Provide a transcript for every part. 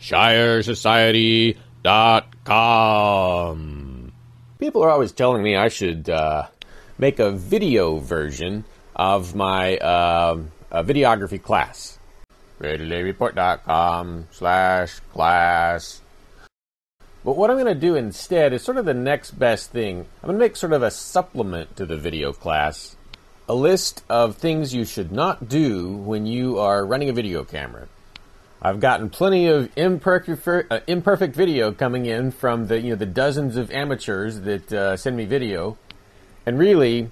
shiresociety.com. People are always telling me I should make a video version of my videography class. RidleyReport.com/class. But what I'm going to do instead is sort of the next best thing. I'm going to make sort of a supplement to the video class, a list of things you should not do when you are running a video camera. I've gotten plenty of imperfect video coming in from the dozens of amateurs that send me video, and really,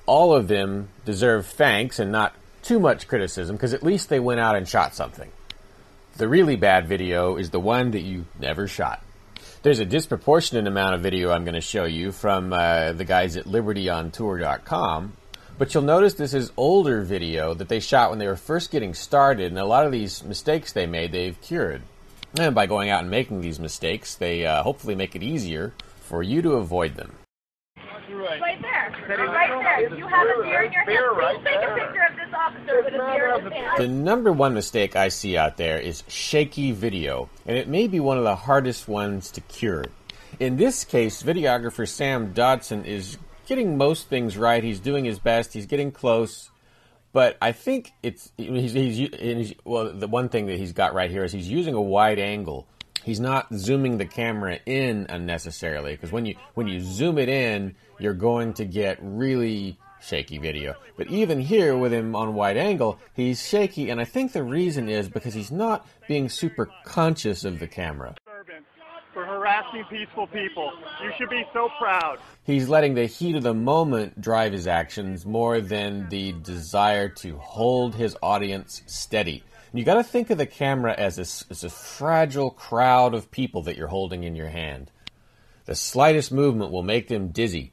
all of them deserve thanks and not too much criticism, because at least they went out and shot something. The really bad video is the one that you never shot. There's a disproportionate amount of video I'm going to show you from the guys at libertyaontour.com, but you'll notice this is older video that they shot when they were first getting started, and a lot of these mistakes they made, they've cured. And by going out and making these mistakes, they hopefully make it easier for you to avoid them. Right there. Right there. You have a deer in your hand. Please take a picture of this officer with a deer in his hand. The number one mistake I see out there is shaky video, and it may be one of the hardest ones to cure. In this case, videographer Sam Dodson is getting most things right. He's doing his best. He's getting close. But I think the one thing that he's got right here is he's using a wide angle. He's not zooming the camera in unnecessarily, because when you zoom it in, you're going to get really shaky video. But even here with him on wide angle, he's shaky, and I think the reason is because he's not being super conscious of the camera. For harassing peaceful people. You should be so proud. He's letting the heat of the moment drive his actions more than the desire to hold his audience steady. And you got to think of the camera as a fragile crowd of people that you're holding in your hand. The slightest movement will make them dizzy.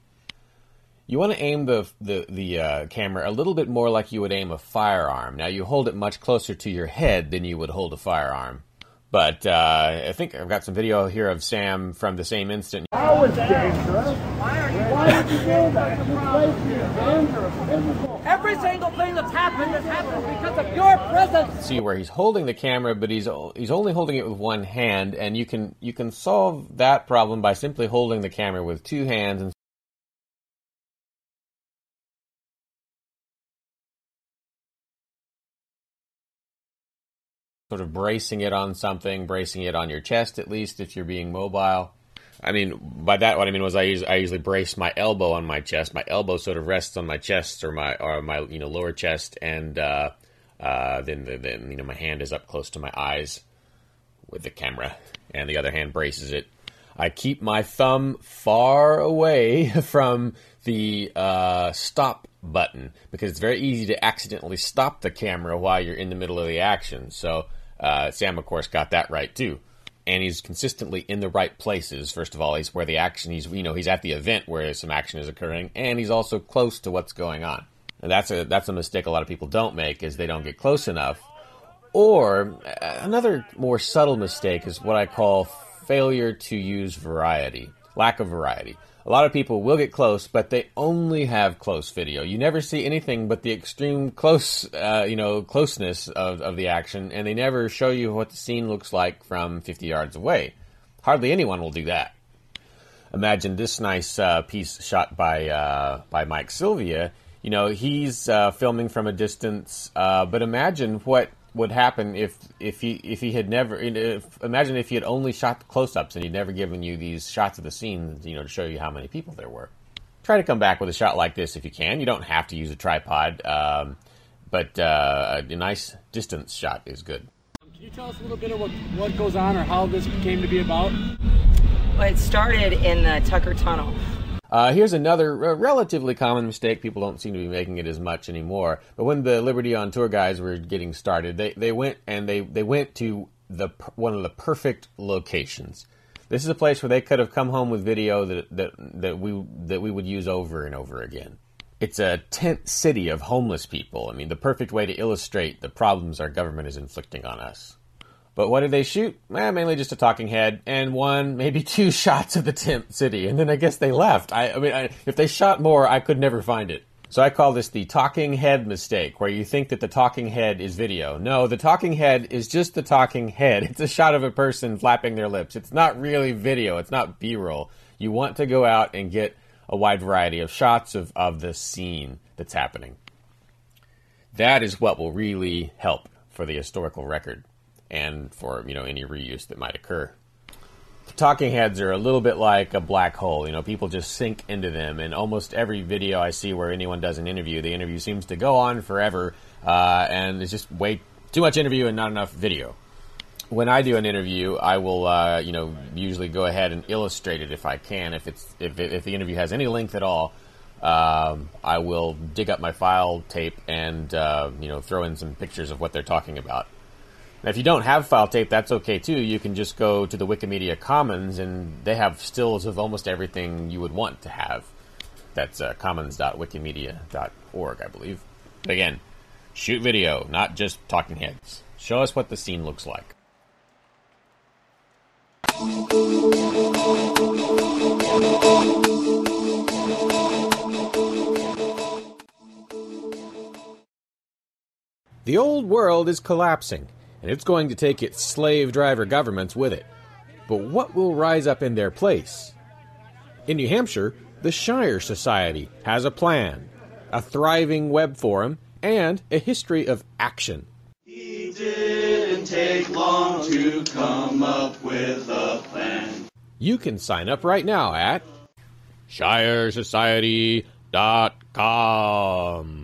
You want to aim the camera a little bit more like you would aim a firearm. Now, you hold it much closer to your head than you would hold a firearm. But I think I've got some video here of Sam from the same instant. That was dangerous. Why did you do that? Every single thing that's happened has happened because of your presence. See where he's holding the camera, but he's only holding it with one hand, and you can solve that problem by simply holding the camera with two hands and sort of bracing it on something, bracing it on your chest at least if you're being mobile. I mean, by that what I mean was I usually brace my elbow on my chest. My elbow sort of rests on my chest or my lower chest, and then my hand is up close to my eyes with the camera, and the other hand braces it. I keep my thumb far away from the stop button because it's very easy to accidentally stop the camera while you're in the middle of the action. So Sam, of course, got that right too. And he's consistently in the right places. First of all, he's where the action, he's at the event where some action is occurring, and he's also close to what's going on. And that's a mistake a lot of people don't make, is they don't get close enough. Or another more subtle mistake is what I call failure to use variety, lack of variety. A lot of people will get close, but they only have close video. You never see anything but the extreme closeness of the action, and they never show you what the scene looks like from 50 yards away. Hardly anyone will do that. Imagine this nice piece shot by Mike Sylvia. He's filming from a distance, but imagine what would happen if he had never. Imagine if he had only shot the close-ups and he'd never given you these shots of the scene, to show you how many people there were. Try to come back with a shot like this if you can. You don't have to use a tripod, but a nice distance shot is good. Can you tell us a little bit of what goes on or how this came to be about? Well, it started in the Tucker Tunnel. Here's another relatively common mistake. People don't seem to be making it as much anymore. But when the Liberty on Tour guys were getting started, they went to one of the perfect locations. This is a place where they could have come home with video that we would use over and over again. It's a tent city of homeless people. I mean, the perfect way to illustrate the problems our government is inflicting on us. But what did they shoot? Mainly just a talking head and one, maybe two shots of the tent city, and then I guess they left. I mean, if they shot more, I could never find it. So I call this the talking head mistake, where you think that the talking head is video. No, the talking head is just the talking head. It's a shot of a person flapping their lips. It's not really video. It's not B-roll. You want to go out and get a wide variety of shots of the scene that's happening. That is what will really help for the historical record and for, any reuse that might occur. Talking heads are a little bit like a black hole. People just sink into them. And almost every video I see where anyone does an interview, the interview seems to go on forever, and it's just way too much interview and not enough video. When I do an interview, I will, usually go ahead and illustrate it if I can. If the interview has any length at all, I will dig up my file tape and throw in some pictures of what they're talking about. Now, if you don't have file tape, that's okay too. You can just go to the Wikimedia Commons, and they have stills of almost everything you would want to have. That's commons.wikimedia.org, I believe. But again, shoot video, not just talking heads. Show us what the scene looks like. The old world is collapsing, and it's going to take its slave driver governments with it. But what will rise up in their place? In New Hampshire, the Shire Society has a plan, a thriving web forum, and a history of action. It didn't take long to come up with a plan. You can sign up right now at shiresociety.com.